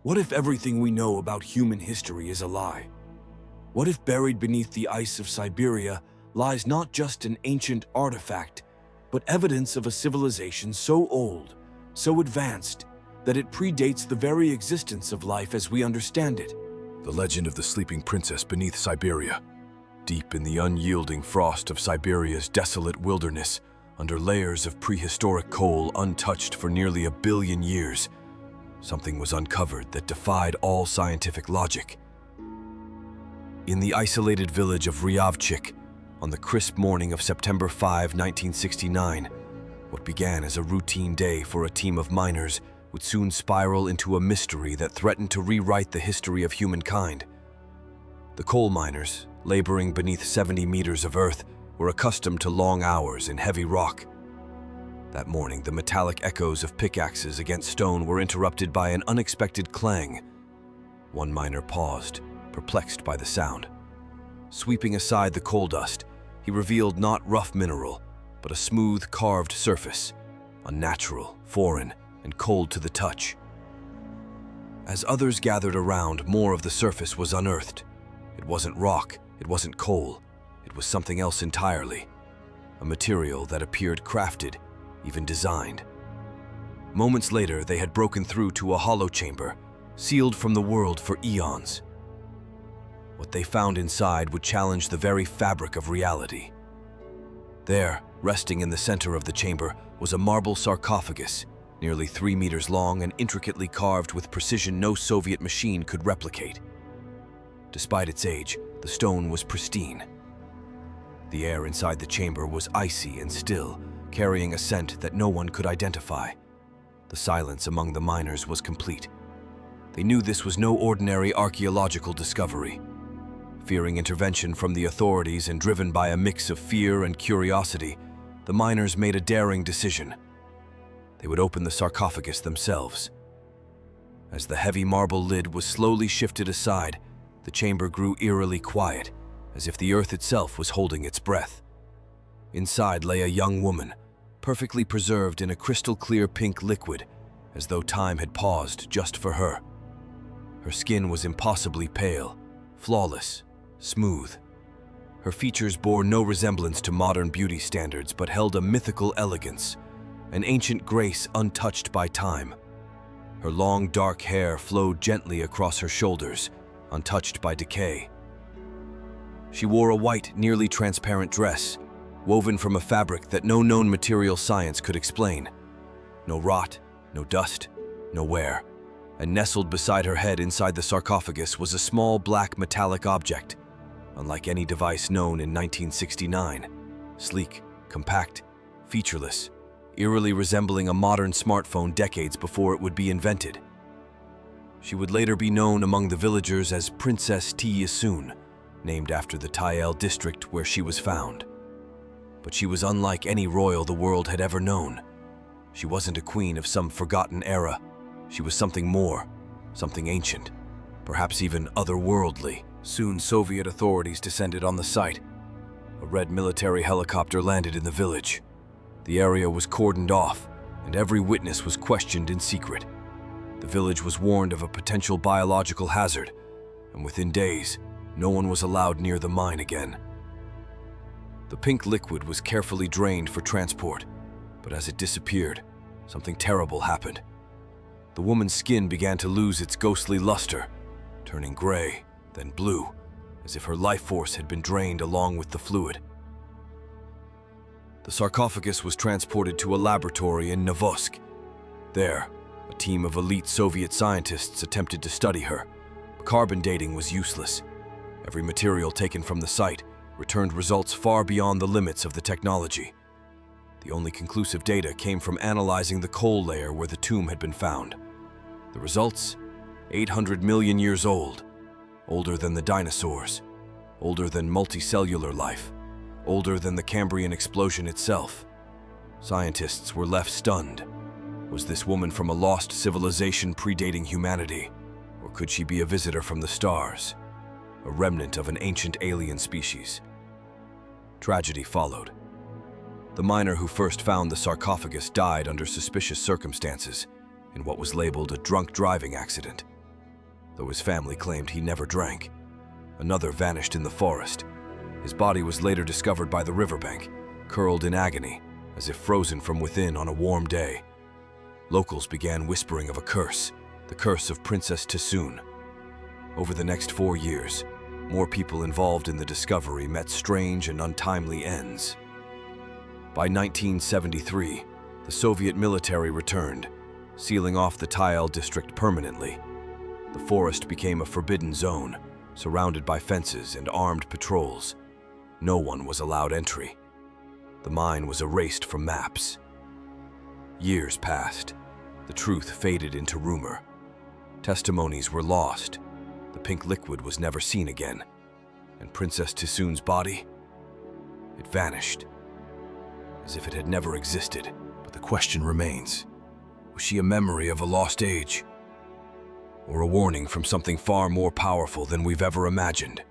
What if everything we know about human history is a lie? What if buried beneath the ice of Siberia lies not just an ancient artifact, but evidence of a civilization so old, so advanced, that it predates the very existence of life as we understand it? The legend of the sleeping princess beneath Siberia. Deep in the unyielding frost of Siberia's desolate wilderness, under layers of prehistoric coal untouched for nearly 1 billion years, something was uncovered that defied all scientific logic. In the isolated village of Ryavchik, on the crisp morning of September 5, 1969, what began as a routine day for a team of miners would soon spiral into a mystery that threatened to rewrite the history of humankind. The coal miners, laboring beneath 70 meters of earth, were accustomed to long hours in heavy rock. That morning, the metallic echoes of pickaxes against stone were interrupted by an unexpected clang. One miner paused, perplexed by the sound. Sweeping aside the coal dust, he revealed not rough mineral, but a smooth, carved surface, unnatural, foreign, and cold to the touch. As others gathered around, more of the surface was unearthed. It wasn't rock, it wasn't coal, it was something else entirely. A material that appeared crafted, even designed. Moments later, they had broken through to a hollow chamber, sealed from the world for eons. What they found inside would challenge the very fabric of reality. There, resting in the center of the chamber, was a marble sarcophagus, nearly 3 meters long and intricately carved with precision no Soviet machine could replicate. Despite its age, the stone was pristine. The air inside the chamber was icy and still, carrying a scent that no one could identify. The silence among the miners was complete. They knew this was no ordinary archaeological discovery. Fearing intervention from the authorities and driven by a mix of fear and curiosity, the miners made a daring decision. They would open the sarcophagus themselves. As the heavy marble lid was slowly shifted aside, the chamber grew eerily quiet, as if the earth itself was holding its breath. Inside lay a young woman, perfectly preserved in a crystal-clear pink liquid, as though time had paused just for her. Her skin was impossibly pale, flawless, smooth. Her features bore no resemblance to modern beauty standards, but held a mythical elegance, an ancient grace untouched by time. Her long, dark hair flowed gently across her shoulders, untouched by decay. She wore a white, nearly transparent dress, woven from a fabric that no known material science could explain. No rot, no dust, no wear. And nestled beside her head inside the sarcophagus was a small black metallic object, unlike any device known in 1969. Sleek, compact, featureless, eerily resembling a modern smartphone decades before it would be invented. She would later be known among the villagers as Princess Yasun, named after the Tayel district where she was found. But she was unlike any royal the world had ever known. She wasn't a queen of some forgotten era. She was something more, something ancient, perhaps even otherworldly. Soon Soviet authorities descended on the site. A red military helicopter landed in the village. The area was cordoned off, and every witness was questioned in secret. The village was warned of a potential biological hazard, and within days, no one was allowed near the mine again. The pink liquid was carefully drained for transport, but as it disappeared, something terrible happened. The woman's skin began to lose its ghostly luster, turning gray, then blue, as if her life force had been drained along with the fluid. The sarcophagus was transported to a laboratory in Novosk. There, a team of elite Soviet scientists attempted to study her. Carbon dating was useless. Every material taken from the site returned results far beyond the limits of the technology. The only conclusive data came from analyzing the coal layer where the tomb had been found. The results? 800 million years old. Older than the dinosaurs. Older than multicellular life. Older than the Cambrian explosion itself. Scientists were left stunned. Was this woman from a lost civilization predating humanity? Or could she be a visitor from the stars? A remnant of an ancient alien species? Tragedy followed. The miner who first found the sarcophagus died under suspicious circumstances in what was labeled a drunk driving accident. though his family claimed he never drank. Another vanished in the forest. His body was later discovered by the riverbank, curled in agony, as if frozen from within on a warm day. Locals began whispering of a curse, the curse of Princess Tisoon. Over the next 4 years, more people involved in the discovery met strange and untimely ends. By 1973, the Soviet military returned, sealing off the Tyle district permanently. The forest became a forbidden zone, surrounded by fences and armed patrols. No one was allowed entry. The mine was erased from maps. Years passed. The truth faded into rumor. Testimonies were lost. The pink liquid was never seen again. And Princess Tisoon's body? It vanished, as if it had never existed. But the question remains, was she a memory of a lost age? Or a warning from something far more powerful than we've ever imagined?